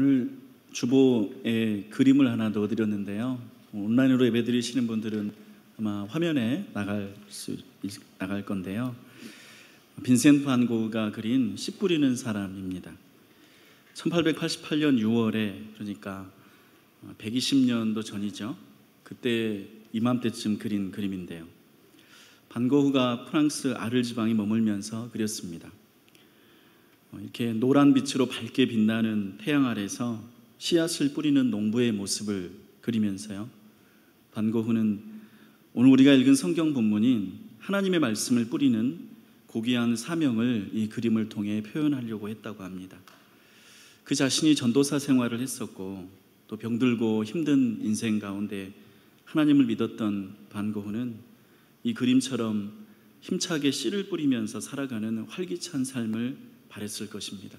오늘 주보에 그림을 하나 넣어드렸는데요. 온라인으로 예배드리시는 분들은 아마 화면에 나갈 건데요. 빈센트 반 고흐가 그린 씨 뿌리는 사람입니다. 1888년 6월에 그러니까 120년도 전이죠. 그때 이맘때쯤 그린 그림인데요. 반 고흐가 프랑스 아를 지방에 머물면서 그렸습니다. 이렇게 노란 빛으로 밝게 빛나는 태양 아래서 씨앗을 뿌리는 농부의 모습을 그리면서요, 반 고흐는 오늘 우리가 읽은 성경 본문인 하나님의 말씀을 뿌리는 고귀한 사명을 이 그림을 통해 표현하려고 했다고 합니다. 그 자신이 전도사 생활을 했었고 또 병들고 힘든 인생 가운데 하나님을 믿었던 반 고흐는 이 그림처럼 힘차게 씨를 뿌리면서 살아가는 활기찬 삶을 바랬을 것입니다.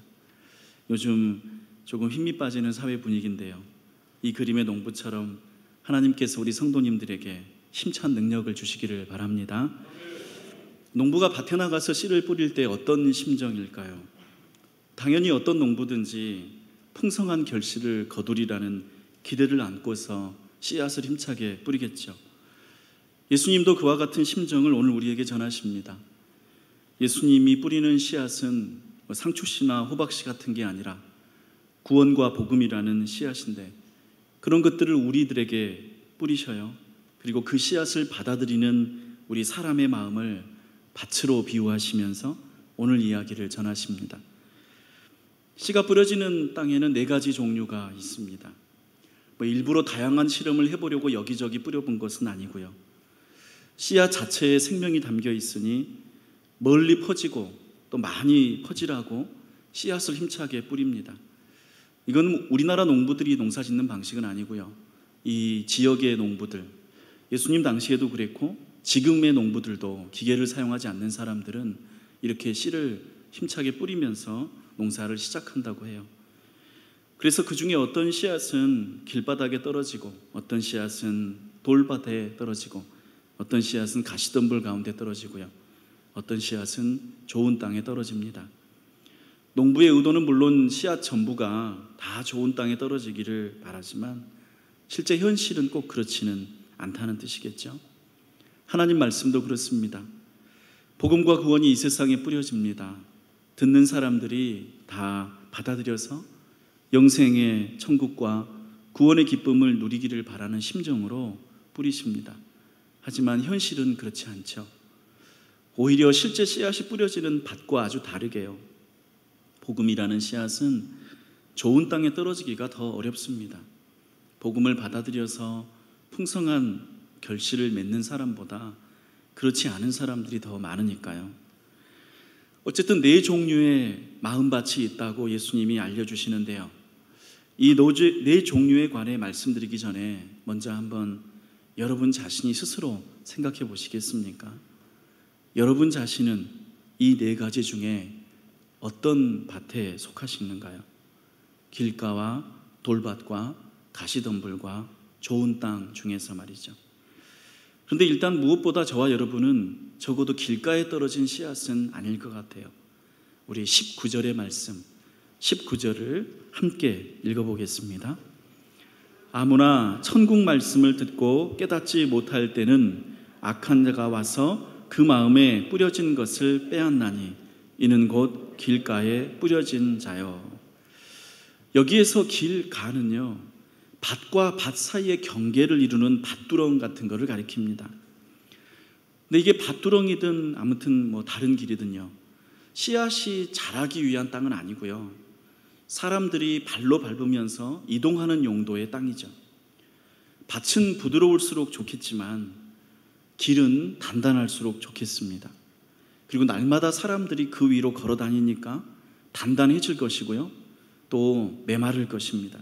요즘 조금 힘이 빠지는 사회 분위기인데요, 이 그림의 농부처럼 하나님께서 우리 성도님들에게 힘찬 능력을 주시기를 바랍니다. 농부가 밭에 나가서 씨를 뿌릴 때 어떤 심정일까요? 당연히 어떤 농부든지 풍성한 결실을 거두리라는 기대를 안고서 씨앗을 힘차게 뿌리겠죠. 예수님도 그와 같은 심정을 오늘 우리에게 전하십니다. 예수님이 뿌리는 씨앗은 상추씨나 호박씨 같은 게 아니라 구원과 복음이라는 씨앗인데, 그런 것들을 우리들에게 뿌리셔요. 그리고 그 씨앗을 받아들이는 우리 사람의 마음을 밭으로 비유하시면서 오늘 이야기를 전하십니다. 씨가 뿌려지는 땅에는 4가지 종류가 있습니다. 일부러 다양한 실험을 해보려고 여기저기 뿌려본 것은 아니고요, 씨앗 자체에 생명이 담겨 있으니 멀리 퍼지고 또 많이 퍼지라고 씨앗을 힘차게 뿌립니다. 이건 우리나라 농부들이 농사 짓는 방식은 아니고요, 이 지역의 농부들, 예수님 당시에도 그랬고 지금의 농부들도, 기계를 사용하지 않는 사람들은 이렇게 씨를 힘차게 뿌리면서 농사를 시작한다고 해요. 그래서 그 중에 어떤 씨앗은 길바닥에 떨어지고, 어떤 씨앗은 돌밭에 떨어지고, 어떤 씨앗은 가시덤불 가운데 떨어지고요, 어떤 씨앗은 좋은 땅에 떨어집니다. 농부의 의도는 물론 씨앗 전부가 다 좋은 땅에 떨어지기를 바라지만 실제 현실은 꼭 그렇지는 않다는 뜻이겠죠. 하나님 말씀도 그렇습니다. 복음과 구원이 이 세상에 뿌려집니다. 듣는 사람들이 다 받아들여서 영생의 천국과 구원의 기쁨을 누리기를 바라는 심정으로 뿌리십니다. 하지만 현실은 그렇지 않죠. 오히려 실제 씨앗이 뿌려지는 밭과 아주 다르게요, 복음이라는 씨앗은 좋은 땅에 떨어지기가 더 어렵습니다. 복음을 받아들여서 풍성한 결실을 맺는 사람보다 그렇지 않은 사람들이 더 많으니까요. 어쨌든 4종류의 마음밭이 있다고 예수님이 알려주시는데요, 이 4종류에 관해 말씀드리기 전에 먼저 한번 여러분 자신이 스스로 생각해 보시겠습니까? 여러분 자신은 이 4가지 중에 어떤 밭에 속하시는가요? 길가와 돌밭과 가시덤불과 좋은 땅 중에서 말이죠. 그런데 일단 무엇보다 저와 여러분은 적어도 길가에 떨어진 씨앗은 아닐 것 같아요. 우리 19절의 말씀, 19절을 함께 읽어보겠습니다. 아무나 천국 말씀을 듣고 깨닫지 못할 때는 악한 자가 와서 그 마음에 뿌려진 것을 빼앗나니 이는 곧 길가에 뿌려진 자요. 여기에서 길가는요, 밭과 밭 사이의 경계를 이루는 밭두렁 같은 것을 가리킵니다. 근데 이게 밭두렁이든 아무튼 다른 길이든요, 씨앗이 자라기 위한 땅은 아니고요, 사람들이 발로 밟으면서 이동하는 용도의 땅이죠. 밭은 부드러울수록 좋겠지만 길은 단단할수록 좋겠습니다. 그리고 날마다 사람들이 그 위로 걸어 다니니까 단단해질 것이고요, 또 메마를 것입니다.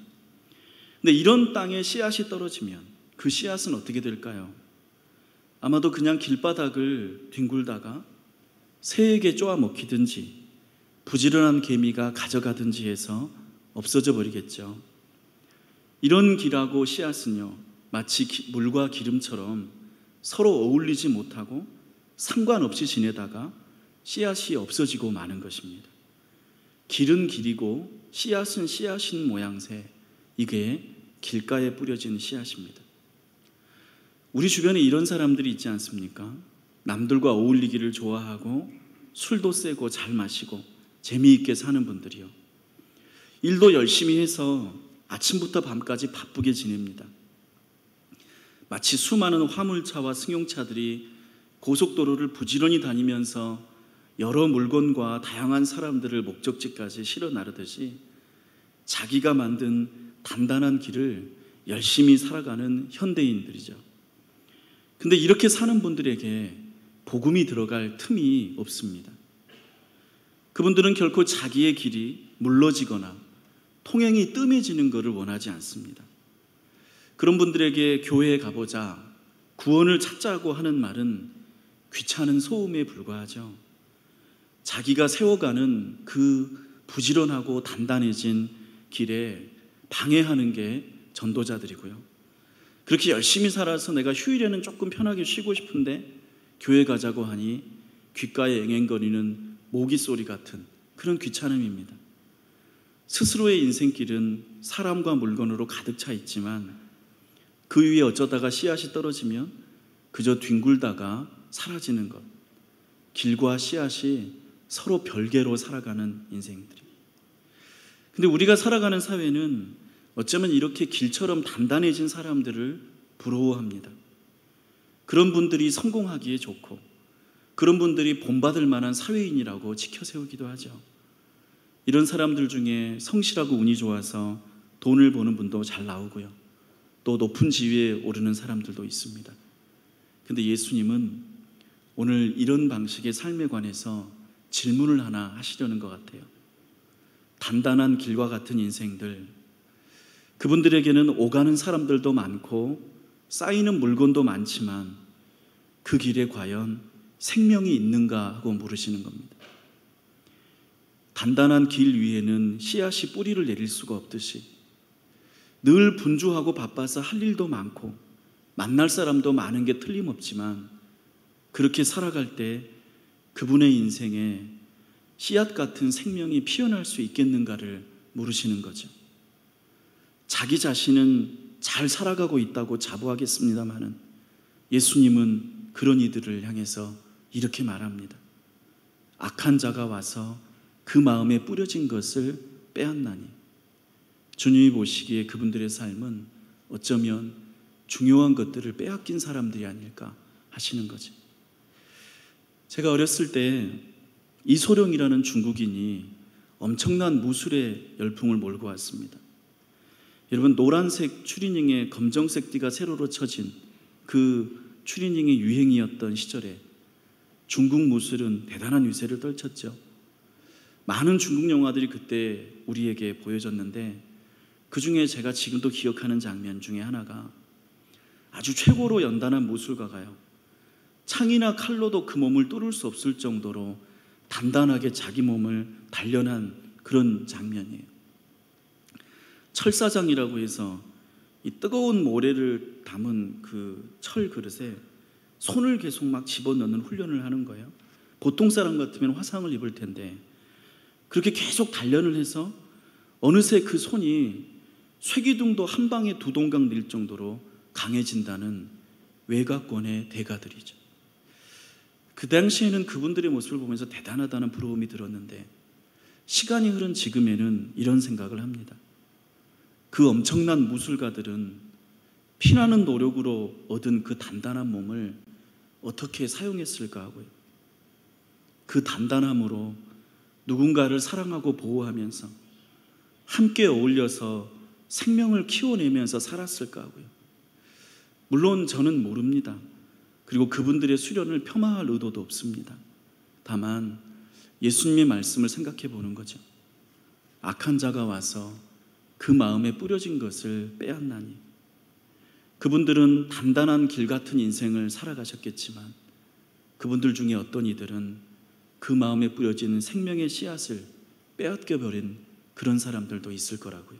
근데 이런 땅에 씨앗이 떨어지면 그 씨앗은 어떻게 될까요? 아마도 그냥 길바닥을 뒹굴다가 새에게 쪼아 먹히든지 부지런한 개미가 가져가든지 해서 없어져 버리겠죠. 이런 길하고 씨앗은요, 마치 물과 기름처럼 서로 어울리지 못하고 상관없이 지내다가 씨앗이 없어지고 마는 것입니다. 길은 길이고 씨앗은 씨앗인 모양새, 이게 길가에 뿌려진 씨앗입니다. 우리 주변에 이런 사람들이 있지 않습니까? 남들과 어울리기를 좋아하고 술도 세고 잘 마시고 재미있게 사는 분들이요. 일도 열심히 해서 아침부터 밤까지 바쁘게 지냅니다. 마치 수많은 화물차와 승용차들이 고속도로를 부지런히 다니면서 여러 물건과 다양한 사람들을 목적지까지 실어 나르듯이 자기가 만든 단단한 길을 열심히 살아가는 현대인들이죠. 근데 이렇게 사는 분들에게 복음이 들어갈 틈이 없습니다. 그분들은 결코 자기의 길이 물러지거나 통행이 뜸해지는 것을 원하지 않습니다. 그런 분들에게 교회에 가보자, 구원을 찾자고 하는 말은 귀찮은 소음에 불과하죠. 자기가 세워가는 그 부지런하고 단단해진 길에 방해하는 게 전도자들이고요. 그렇게 열심히 살아서 내가 휴일에는 조금 편하게 쉬고 싶은데 교회 가자고 하니 귓가에 앵앵거리는 모기 소리 같은 그런 귀찮음입니다. 스스로의 인생길은 사람과 물건으로 가득 차 있지만 그 위에 어쩌다가 씨앗이 떨어지면 그저 뒹굴다가 사라지는 것. 길과 씨앗이 서로 별개로 살아가는 인생들이. 근데 우리가 살아가는 사회는 어쩌면 이렇게 길처럼 단단해진 사람들을 부러워합니다. 그런 분들이 성공하기에 좋고 그런 분들이 본받을 만한 사회인이라고 지켜세우기도 하죠. 이런 사람들 중에 성실하고 운이 좋아서 돈을 버는 분도 잘 나오고요. 또 높은 지위에 오르는 사람들도 있습니다. 근데 예수님은 오늘 이런 방식의 삶에 관해서 질문을 하나 하시려는 것 같아요. 단단한 길과 같은 인생들, 그분들에게는 오가는 사람들도 많고 쌓이는 물건도 많지만 그 길에 과연 생명이 있는가 하고 물으시는 겁니다. 단단한 길 위에는 씨앗이 뿌리를 내릴 수가 없듯이 늘 분주하고 바빠서 할 일도 많고 만날 사람도 많은 게 틀림없지만 그렇게 살아갈 때 그분의 인생에 씨앗 같은 생명이 피어날 수 있겠는가를 물으시는 거죠. 자기 자신은 잘 살아가고 있다고 자부하겠습니다마는 예수님은 그런 이들을 향해서 이렇게 말합니다. 악한 자가 와서 그 마음에 뿌려진 것을 빼앗나니. 주님이 보시기에 그분들의 삶은 어쩌면 중요한 것들을 빼앗긴 사람들이 아닐까 하시는 거죠. 제가 어렸을 때 이소룡이라는 중국인이 엄청난 무술의 열풍을 몰고 왔습니다. 여러분, 노란색 추리닝에 검정색 띠가 세로로 쳐진 그 추리닝의 유행이었던 시절에 중국 무술은 대단한 위세를 떨쳤죠. 많은 중국 영화들이 그때 우리에게 보여졌는데 그 중에 제가 지금도 기억하는 장면 중에 하나가 아주 최고로 연단한 무술가가요, 창이나 칼로도 그 몸을 뚫을 수 없을 정도로 단단하게 자기 몸을 단련한 그런 장면이에요. 철사장이라고 해서 이 뜨거운 모래를 담은 그 철 그릇에 손을 계속 막 집어넣는 훈련을 하는 거예요. 보통 사람 같으면 화상을 입을 텐데 그렇게 계속 단련을 해서 어느새 그 손이 쇠기둥도 한 방에 두 동강 낼 정도로 강해진다는 외가권의 대가들이죠. 그 당시에는 그분들의 모습을 보면서 대단하다는 부러움이 들었는데 시간이 흐른 지금에는 이런 생각을 합니다. 그 엄청난 무술가들은 피나는 노력으로 얻은 그 단단한 몸을 어떻게 사용했을까 하고요. 그 단단함으로 누군가를 사랑하고 보호하면서 함께 어울려서 생명을 키워내면서 살았을까 하고요. 물론 저는 모릅니다. 그리고 그분들의 수련을 폄하할 의도도 없습니다. 다만 예수님의 말씀을 생각해 보는 거죠. 악한 자가 와서 그 마음에 뿌려진 것을 빼앗나니. 그분들은 단단한 길 같은 인생을 살아가셨겠지만 그분들 중에 어떤 이들은 그 마음에 뿌려진 생명의 씨앗을 빼앗겨버린 그런 사람들도 있을 거라고요.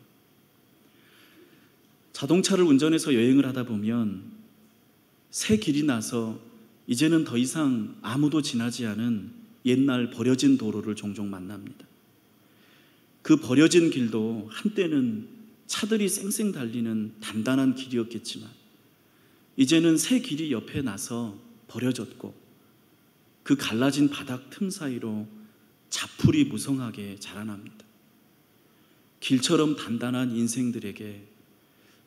자동차를 운전해서 여행을 하다 보면 새 길이 나서 이제는 더 이상 아무도 지나지 않은 옛날 버려진 도로를 종종 만납니다. 그 버려진 길도 한때는 차들이 쌩쌩 달리는 단단한 길이었겠지만 이제는 새 길이 옆에 나서 버려졌고 그 갈라진 바닥 틈 사이로 자풀이 무성하게 자라납니다. 길처럼 단단한 인생들에게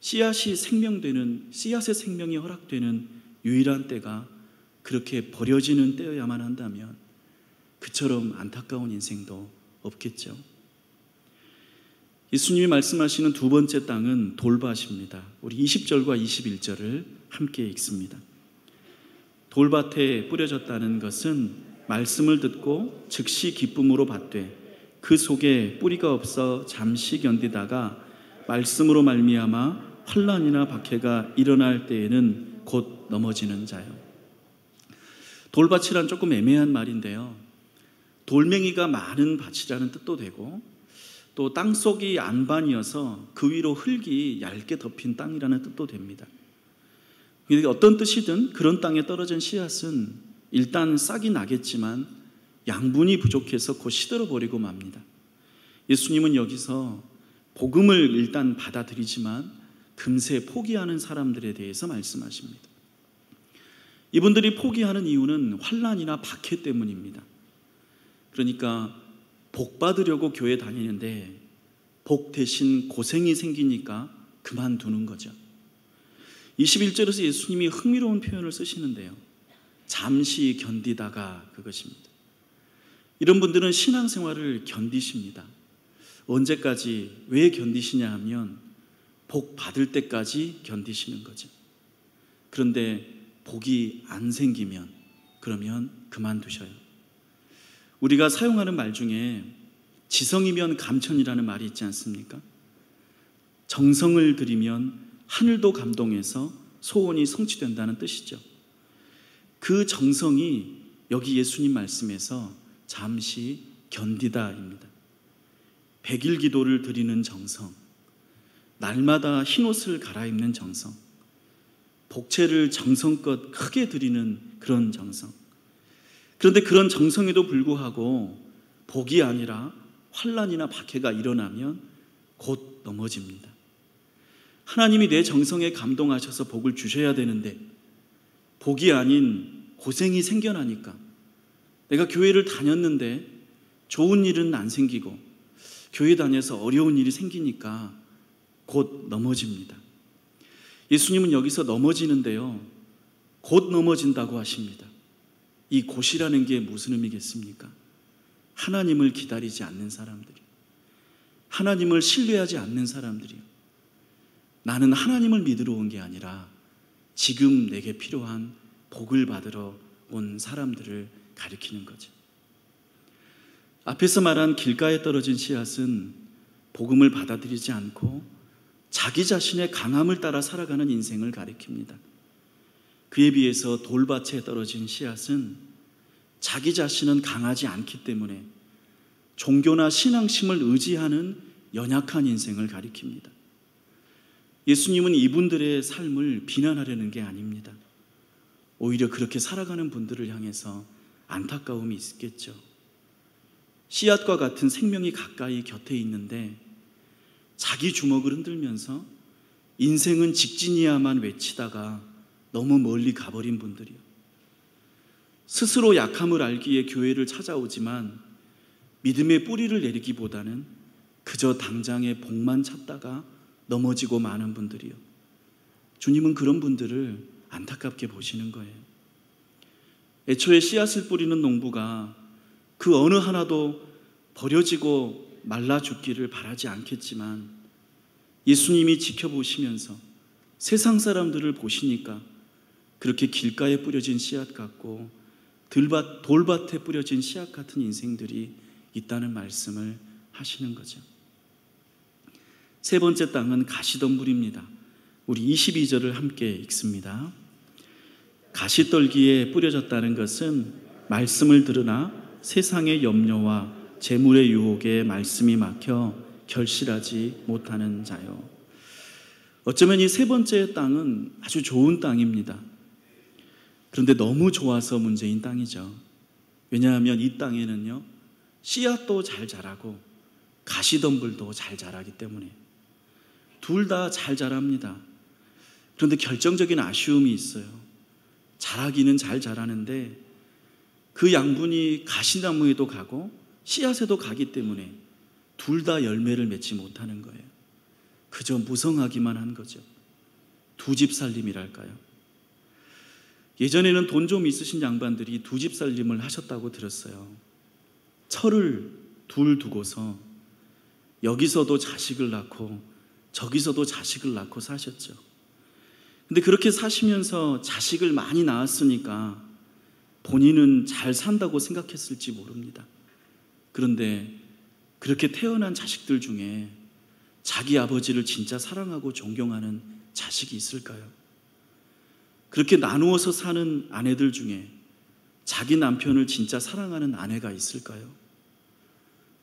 씨앗의 생명이 허락되는 유일한 때가 그렇게 버려지는 때여야만 한다면 그처럼 안타까운 인생도 없겠죠. 예수님이 말씀하시는 두 번째 땅은 돌밭입니다. 우리 20절과 21절을 함께 읽습니다. 돌밭에 뿌려졌다는 것은 말씀을 듣고 즉시 기쁨으로 받되 그 속에 뿌리가 없어 잠시 견디다가 말씀으로 말미암아 환난이나 박해가 일어날 때에는 곧 넘어지는 자요. 돌밭이란 조금 애매한 말인데요, 돌멩이가 많은 밭이라는 뜻도 되고 또 땅속이 안반이어서 그 위로 흙이 얇게 덮인 땅이라는 뜻도 됩니다. 어떤 뜻이든 그런 땅에 떨어진 씨앗은 일단 싹이 나겠지만 양분이 부족해서 곧 시들어버리고 맙니다. 예수님은 여기서 복음을 일단 받아들이지만 금세 포기하는 사람들에 대해서 말씀하십니다. 이분들이 포기하는 이유는 환난이나 박해 때문입니다. 그러니까 복 받으려고 교회 다니는데 복 대신 고생이 생기니까 그만두는 거죠. 21절에서 예수님이 흥미로운 표현을 쓰시는데요, 잠시 견디다가 그것입니다. 이런 분들은 신앙생활을 견디십니다. 언제까지, 왜 견디시냐 하면 복 받을 때까지 견디시는 거죠. 그런데 복이 안 생기면 그러면 그만두셔요. 우리가 사용하는 말 중에 지성이면 감천이라는 말이 있지 않습니까? 정성을 들이면 하늘도 감동해서 소원이 성취된다는 뜻이죠. 그 정성이 여기 예수님 말씀에서 잠시 견디다입니다. 100일 기도를 드리는 정성, 날마다 흰옷을 갈아입는 정성, 복채를 정성껏 크게 드리는 그런 정성. 그런데 그런 정성에도 불구하고 복이 아니라 환난이나 박해가 일어나면 곧 넘어집니다. 하나님이 내 정성에 감동하셔서 복을 주셔야 되는데 복이 아닌 고생이 생겨나니까, 내가 교회를 다녔는데 좋은 일은 안 생기고 교회 다녀서 어려운 일이 생기니까 곧 넘어집니다. 예수님은 여기서 넘어지는데요, 곧 넘어진다고 하십니다. 이 곧이라는 게 무슨 의미겠습니까? 하나님을 기다리지 않는 사람들이요, 하나님을 신뢰하지 않는 사람들이요, 나는 하나님을 믿으러 온 게 아니라 지금 내게 필요한 복을 받으러 온 사람들을 가리키는 거죠. 앞에서 말한 길가에 떨어진 씨앗은 복음을 받아들이지 않고 자기 자신의 강함을 따라 살아가는 인생을 가리킵니다. 그에 비해서 돌밭에 떨어진 씨앗은 자기 자신은 강하지 않기 때문에 종교나 신앙심을 의지하는 연약한 인생을 가리킵니다. 예수님은 이분들의 삶을 비난하려는 게 아닙니다. 오히려 그렇게 살아가는 분들을 향해서 안타까움이 있겠죠. 씨앗과 같은 생명이 가까이 곁에 있는데 자기 주먹을 흔들면서 인생은 직진이야만 외치다가 너무 멀리 가버린 분들이요, 스스로 약함을 알기에 교회를 찾아오지만 믿음의 뿌리를 내리기보다는 그저 당장의 복만 찾다가 넘어지고 마는 분들이요, 주님은 그런 분들을 안타깝게 보시는 거예요. 애초에 씨앗을 뿌리는 농부가 그 어느 하나도 버려지고 말라 죽기를 바라지 않겠지만 예수님이 지켜보시면서 세상 사람들을 보시니까 그렇게 길가에 뿌려진 씨앗 같고 돌밭에 뿌려진 씨앗 같은 인생들이 있다는 말씀을 하시는 거죠. 세 번째 땅은 가시덤불입니다. 우리 22절을 함께 읽습니다. 가시떨기에 뿌려졌다는 것은 말씀을 들으나 세상의 염려와 재물의 유혹에 말씀이 막혀 결실하지 못하는 자요. 어쩌면 이 세 번째 땅은 아주 좋은 땅입니다. 그런데 너무 좋아서 문제인 땅이죠. 왜냐하면 이 땅에는요, 씨앗도 잘 자라고 가시덤불도 잘 자라기 때문에. 둘 다 잘 자랍니다. 그런데 결정적인 아쉬움이 있어요. 자라기는 잘 자라는데 그 양분이 가시나무에도 가고 씨앗에도 가기 때문에 둘 다 열매를 맺지 못하는 거예요. 그저 무성하기만 한 거죠. 두 집 살림이랄까요? 예전에는 돈 좀 있으신 양반들이 두 집 살림을 하셨다고 들었어요. 철을 둘 두고서 여기서도 자식을 낳고 저기서도 자식을 낳고 사셨죠. 근데 그렇게 사시면서 자식을 많이 낳았으니까 본인은 잘 산다고 생각했을지 모릅니다. 그런데 그렇게 태어난 자식들 중에 자기 아버지를 진짜 사랑하고 존경하는 자식이 있을까요? 그렇게 나누어서 사는 아내들 중에 자기 남편을 진짜 사랑하는 아내가 있을까요?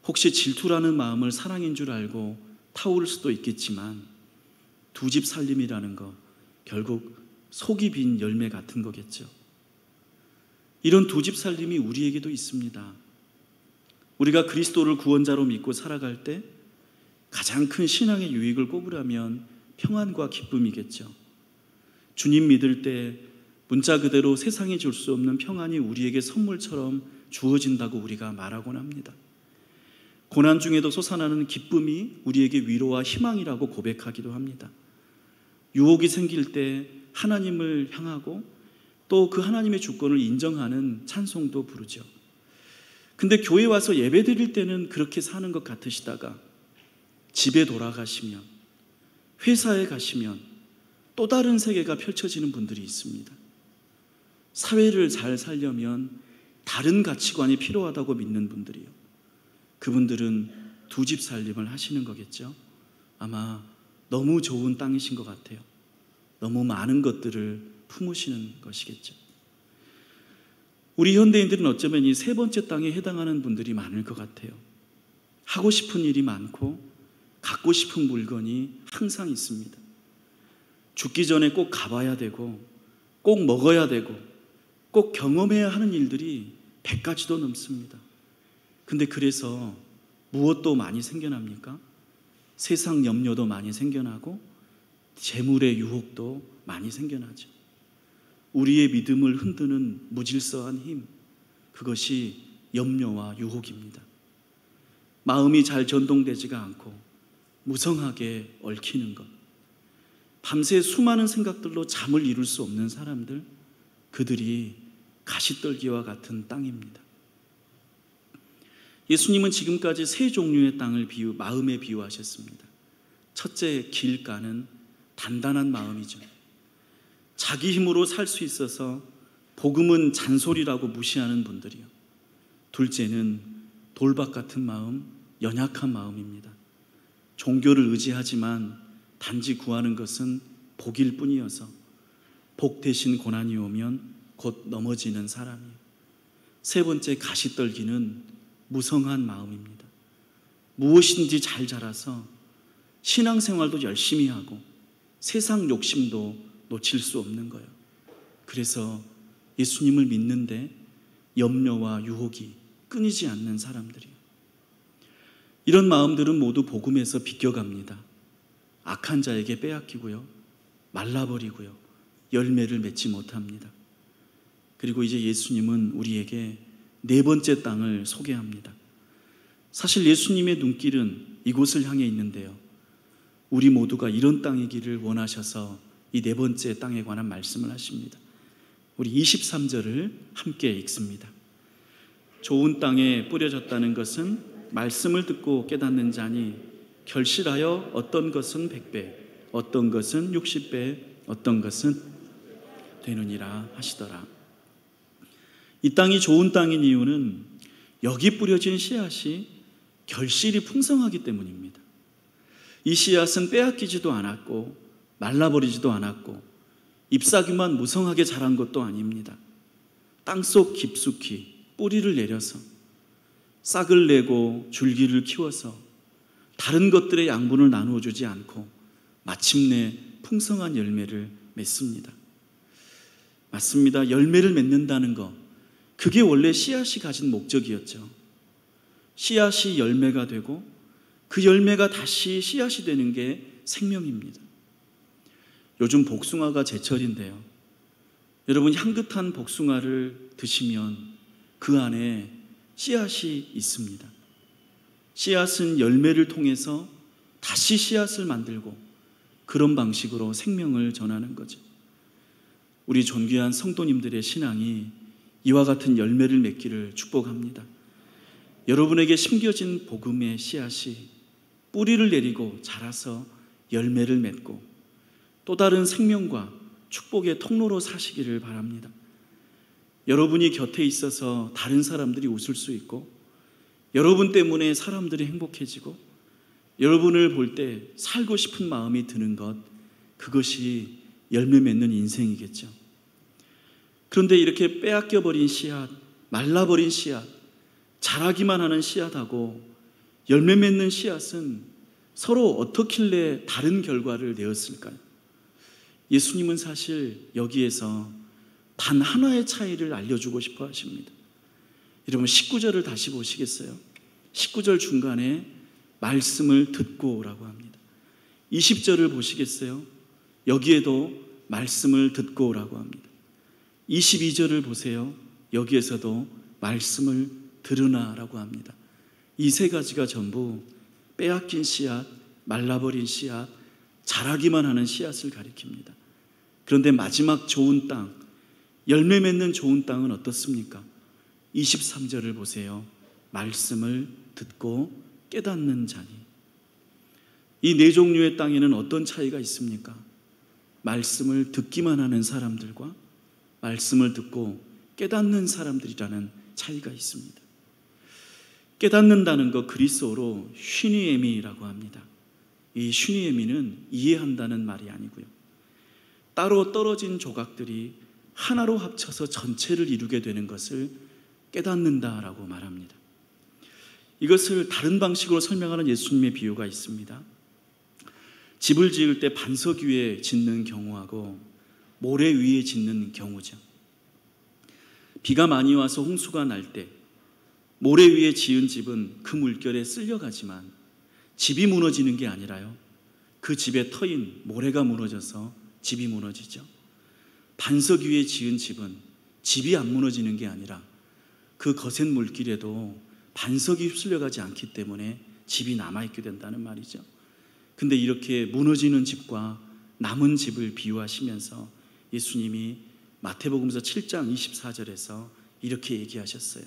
혹시 질투라는 마음을 사랑인 줄 알고 타오를 수도 있겠지만 두 집 살림이라는 거 결국 속이 빈 열매 같은 거겠죠. 이런 두 집 살림이 우리에게도 있습니다. 우리가 그리스도를 구원자로 믿고 살아갈 때 가장 큰 신앙의 유익을 꼽으라면 평안과 기쁨이겠죠. 주님 믿을 때 문자 그대로 세상이 줄 수 없는 평안이 우리에게 선물처럼 주어진다고 우리가 말하곤 합니다. 고난 중에도 솟아나는 기쁨이 우리에게 위로와 희망이라고 고백하기도 합니다. 유혹이 생길 때 하나님을 향하고 또 그 하나님의 주권을 인정하는 찬송도 부르죠. 근데 교회 와서 예배 드릴 때는 그렇게 사는 것 같으시다가 집에 돌아가시면, 회사에 가시면 또 다른 세계가 펼쳐지는 분들이 있습니다. 사회를 잘 살려면 다른 가치관이 필요하다고 믿는 분들이요. 그분들은 두 집 살림을 하시는 거겠죠. 아마 너무 좋은 땅이신 것 같아요. 너무 많은 것들을 품으시는 것이겠죠. 우리 현대인들은 어쩌면 이 세 번째 땅에 해당하는 분들이 많을 것 같아요. 하고 싶은 일이 많고 갖고 싶은 물건이 항상 있습니다. 죽기 전에 꼭 가봐야 되고 꼭 먹어야 되고 꼭 경험해야 하는 일들이 100가지도 넘습니다. 근데 그래서 무엇도 많이 생겨납니까? 세상 염려도 많이 생겨나고 재물의 유혹도 많이 생겨나죠. 우리의 믿음을 흔드는 무질서한 힘, 그것이 염려와 유혹입니다. 마음이 잘 전동되지가 않고 무성하게 얽히는 것, 밤새 수많은 생각들로 잠을 이룰 수 없는 사람들, 그들이 가시떨기와 같은 땅입니다. 예수님은 지금까지 세 종류의 땅을 마음에 비유하셨습니다. 첫째, 길가는 단단한 마음이죠. 자기 힘으로 살 수 있어서 복음은 잔소리라고 무시하는 분들이요. 둘째는 돌박 같은 마음, 연약한 마음입니다. 종교를 의지하지만 단지 구하는 것은 복일 뿐이어서 복 대신 고난이 오면 곧 넘어지는 사람이에요. 세 번째, 가시떨기는 무성한 마음입니다. 무엇인지 잘 자라서 신앙생활도 열심히 하고 세상 욕심도 놓칠 수 없는 거예요. 그래서 예수님을 믿는데 염려와 유혹이 끊이지 않는 사람들이에요. 이런 마음들은 모두 복음에서 비껴갑니다. 악한 자에게 빼앗기고요, 말라버리고요, 열매를 맺지 못합니다. 그리고 이제 예수님은 우리에게 네 번째 땅을 소개합니다. 사실 예수님의 눈길은 이곳을 향해 있는데요, 우리 모두가 이런 땅이기를 원하셔서 이 네 번째 땅에 관한 말씀을 하십니다. 우리 23절을 함께 읽습니다. 좋은 땅에 뿌려졌다는 것은 말씀을 듣고 깨닫는 자니 결실하여 어떤 것은 100배, 어떤 것은 60배, 어떤 것은 되느니라 하시더라. 이 땅이 좋은 땅인 이유는 여기 뿌려진 씨앗이 결실이 풍성하기 때문입니다. 이 씨앗은 빼앗기지도 않았고 말라버리지도 않았고 잎사귀만 무성하게 자란 것도 아닙니다. 땅속 깊숙이 뿌리를 내려서 싹을 내고 줄기를 키워서 다른 것들의 양분을 나누어 주지 않고 마침내 풍성한 열매를 맺습니다. 맞습니다. 열매를 맺는다는 것, 그게 원래 씨앗이 가진 목적이었죠. 씨앗이 열매가 되고 그 열매가 다시 씨앗이 되는 게 생명입니다. 요즘 복숭아가 제철인데요. 여러분, 향긋한 복숭아를 드시면 그 안에 씨앗이 있습니다. 씨앗은 열매를 통해서 다시 씨앗을 만들고 그런 방식으로 생명을 전하는 거죠. 우리 존귀한 성도님들의 신앙이 이와 같은 열매를 맺기를 축복합니다. 여러분에게 심겨진 복음의 씨앗이 뿌리를 내리고 자라서 열매를 맺고 또 다른 생명과 축복의 통로로 사시기를 바랍니다. 여러분이 곁에 있어서 다른 사람들이 웃을 수 있고, 여러분 때문에 사람들이 행복해지고, 여러분을 볼 때 살고 싶은 마음이 드는 것, 그것이 열매 맺는 인생이겠죠. 그런데 이렇게 빼앗겨버린 씨앗, 말라버린 씨앗, 자라기만 하는 씨앗하고 열매 맺는 씨앗은 서로 어떻길래 다른 결과를 내었을까요? 예수님은 사실 여기에서 단 하나의 차이를 알려주고 싶어 하십니다. 여러분, 19절을 다시 보시겠어요? 19절 중간에 말씀을 듣고 라고 합니다. 20절을 보시겠어요? 여기에도 말씀을 듣고 라고 합니다. 22절을 보세요. 여기에서도 말씀을 들으나 라고 합니다. 이 세 가지가 전부 빼앗긴 씨앗, 말라버린 씨앗, 자라기만 하는 씨앗을 가리킵니다. 그런데 마지막 좋은 땅, 열매 맺는 좋은 땅은 어떻습니까? 23절을 보세요. 말씀을 듣고 깨닫는 자니. 이 네 종류의 땅에는 어떤 차이가 있습니까? 말씀을 듣기만 하는 사람들과 말씀을 듣고 깨닫는 사람들이라는 차이가 있습니다. 깨닫는다는 것, 그리스어로 슈니에미라고 합니다. 이 슈니에미는 이해한다는 말이 아니고요, 따로 떨어진 조각들이 하나로 합쳐서 전체를 이루게 되는 것을 깨닫는다라고 말합니다. 이것을 다른 방식으로 설명하는 예수님의 비유가 있습니다. 집을 지을 때 반석 위에 짓는 경우하고 모래 위에 짓는 경우죠. 비가 많이 와서 홍수가 날 때 모래 위에 지은 집은 그 물결에 쓸려가지만 집이 무너지는 게 아니라요, 그 집의 터인 모래가 무너져서 집이 무너지죠. 반석 위에 지은 집은 집이 안 무너지는 게 아니라 그 거센 물길에도 반석이 휩쓸려가지 않기 때문에 집이 남아있게 된다는 말이죠. 근데 이렇게 무너지는 집과 남은 집을 비유하시면서 예수님이 마태복음서 7장 24절에서 이렇게 얘기하셨어요.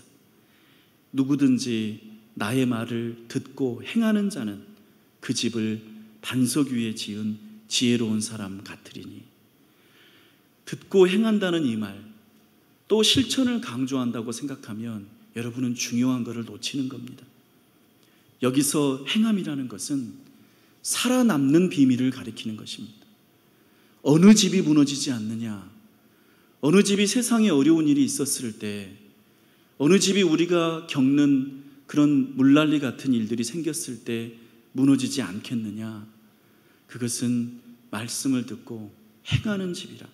누구든지 나의 말을 듣고 행하는 자는 그 집을 반석 위에 지은 지혜로운 사람 같으리니. 듣고 행한다는 이 말, 또 실천을 강조한다고 생각하면 여러분은 중요한 것을 놓치는 겁니다. 여기서 행함이라는 것은 살아남는 비밀을 가리키는 것입니다. 어느 집이 무너지지 않느냐, 어느 집이 세상에 어려운 일이 있었을 때, 어느 집이 우리가 겪는 그런 물난리 같은 일들이 생겼을 때 무너지지 않겠느냐, 그것은 말씀을 듣고 행하는 집이라.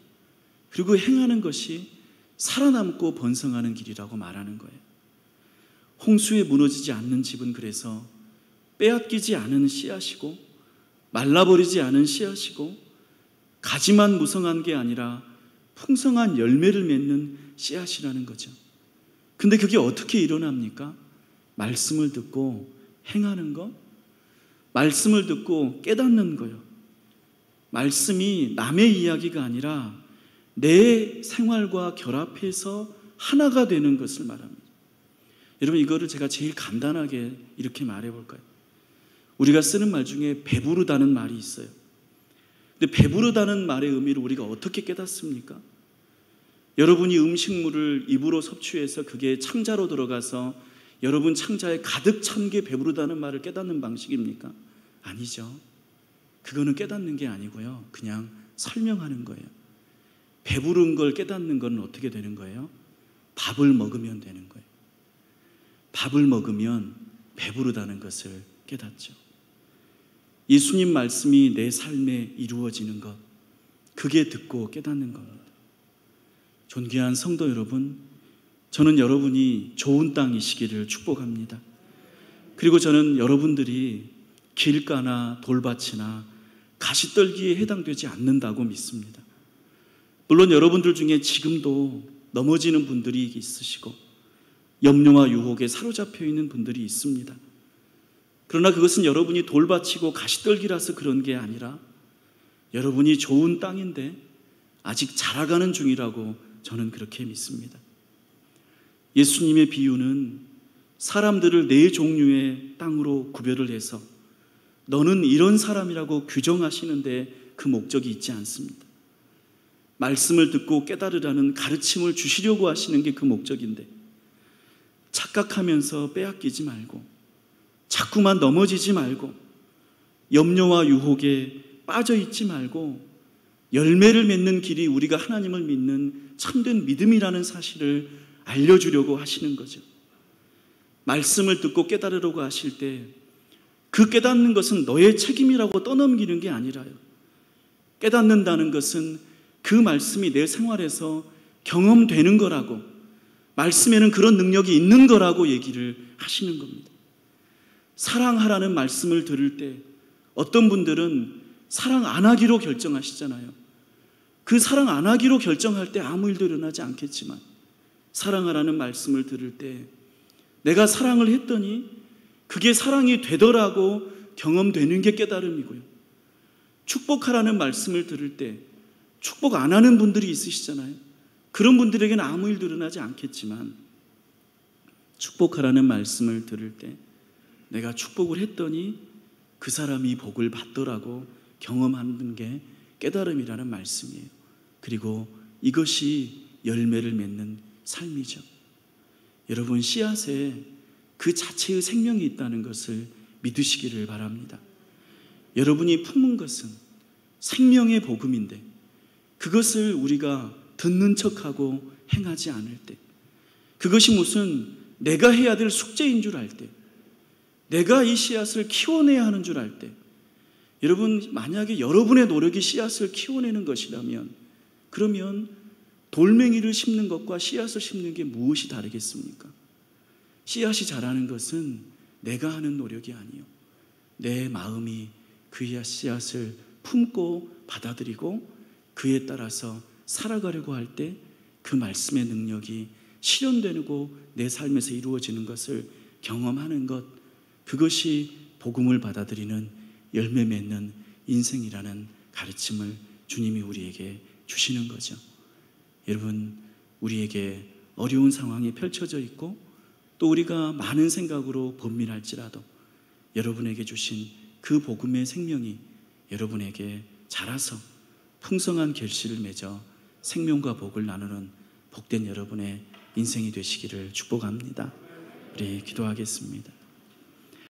그리고 행하는 것이 살아남고 번성하는 길이라고 말하는 거예요. 홍수에 무너지지 않는 집은 그래서 빼앗기지 않은 씨앗이고 말라버리지 않은 씨앗이고 가지만 무성한 게 아니라 풍성한 열매를 맺는 씨앗이라는 거죠. 근데 그게 어떻게 일어납니까? 말씀을 듣고 행하는 것, 말씀을 듣고 깨닫는 거요. 말씀이 남의 이야기가 아니라 내 생활과 결합해서 하나가 되는 것을 말합니다. 여러분, 이거를 제가 제일 간단하게 이렇게 말해볼까요? 우리가 쓰는 말 중에 배부르다는 말이 있어요. 근데 배부르다는 말의 의미를 우리가 어떻게 깨닫습니까? 여러분이 음식물을 입으로 섭취해서 그게 창자로 들어가서 여러분 창자에 가득 찬 게 배부르다는 말을 깨닫는 방식입니까? 아니죠. 그거는 깨닫는 게 아니고요, 그냥 설명하는 거예요. 배부른 걸 깨닫는 건 어떻게 되는 거예요? 밥을 먹으면 되는 거예요. 밥을 먹으면 배부르다는 것을 깨닫죠. 예수님 말씀이 내 삶에 이루어지는 것, 그게 듣고 깨닫는 겁니다. 존귀한 성도 여러분, 저는 여러분이 좋은 땅이시기를 축복합니다. 그리고 저는 여러분들이 길가나 돌밭이나 가시떨기에 해당되지 않는다고 믿습니다. 물론 여러분들 중에 지금도 넘어지는 분들이 있으시고 염려와 유혹에 사로잡혀 있는 분들이 있습니다. 그러나 그것은 여러분이 돌밭이고 가시떨기라서 그런 게 아니라 여러분이 좋은 땅인데 아직 자라가는 중이라고 저는 그렇게 믿습니다. 예수님의 비유는 사람들을 네 종류의 땅으로 구별을 해서 너는 이런 사람이라고 규정하시는데 그 목적이 있지 않습니다. 말씀을 듣고 깨달으라는 가르침을 주시려고 하시는 게 그 목적인데 착각하면서 빼앗기지 말고 자꾸만 넘어지지 말고 염려와 유혹에 빠져있지 말고 열매를 맺는 길이 우리가 하나님을 믿는 참된 믿음이라는 사실을 알려주려고 하시는 거죠. 말씀을 듣고 깨달으려고 하실 때 그 깨닫는 것은 너의 책임이라고 떠넘기는 게 아니라요. 깨닫는다는 것은 그 말씀이 내 생활에서 경험되는 거라고, 말씀에는 그런 능력이 있는 거라고 얘기를 하시는 겁니다. 사랑하라는 말씀을 들을 때 어떤 분들은 사랑 안 하기로 결정하시잖아요. 그 사랑 안 하기로 결정할 때 아무 일도 일어나지 않겠지만 사랑하라는 말씀을 들을 때 내가 사랑을 했더니 그게 사랑이 되더라고 경험되는 게 깨달음이고요. 축복하라는 말씀을 들을 때 축복 안 하는 분들이 있으시잖아요. 그런 분들에게는 아무 일도 일어나지 않겠지만 축복하라는 말씀을 들을 때 내가 축복을 했더니 그 사람이 복을 받더라고 경험하는 게 깨달음이라는 말씀이에요. 그리고 이것이 열매를 맺는 삶이죠. 여러분, 씨앗에 그 자체의 생명이 있다는 것을 믿으시기를 바랍니다. 여러분이 품은 것은 생명의 복음인데 그것을 우리가 듣는 척하고 행하지 않을 때, 그것이 무슨 내가 해야 될 숙제인 줄 알 때, 내가 이 씨앗을 키워내야 하는 줄 알 때, 여러분, 만약에 여러분의 노력이 씨앗을 키워내는 것이라면 그러면 돌멩이를 심는 것과 씨앗을 심는 게 무엇이 다르겠습니까? 씨앗이 자라는 것은 내가 하는 노력이 아니요, 내 마음이 그 씨앗을 품고 받아들이고 그에 따라서 살아가려고 할 때 그 말씀의 능력이 실현되고 내 삶에서 이루어지는 것을 경험하는 것, 그것이 복음을 받아들이는 열매 맺는 인생이라는 가르침을 주님이 우리에게 주시는 거죠. 여러분, 우리에게 어려운 상황이 펼쳐져 있고 또 우리가 많은 생각으로 번민할지라도 여러분에게 주신 그 복음의 생명이 여러분에게 자라서 풍성한 결실을 맺어 생명과 복을 나누는 복된 여러분의 인생이 되시기를 축복합니다. 우리 기도하겠습니다.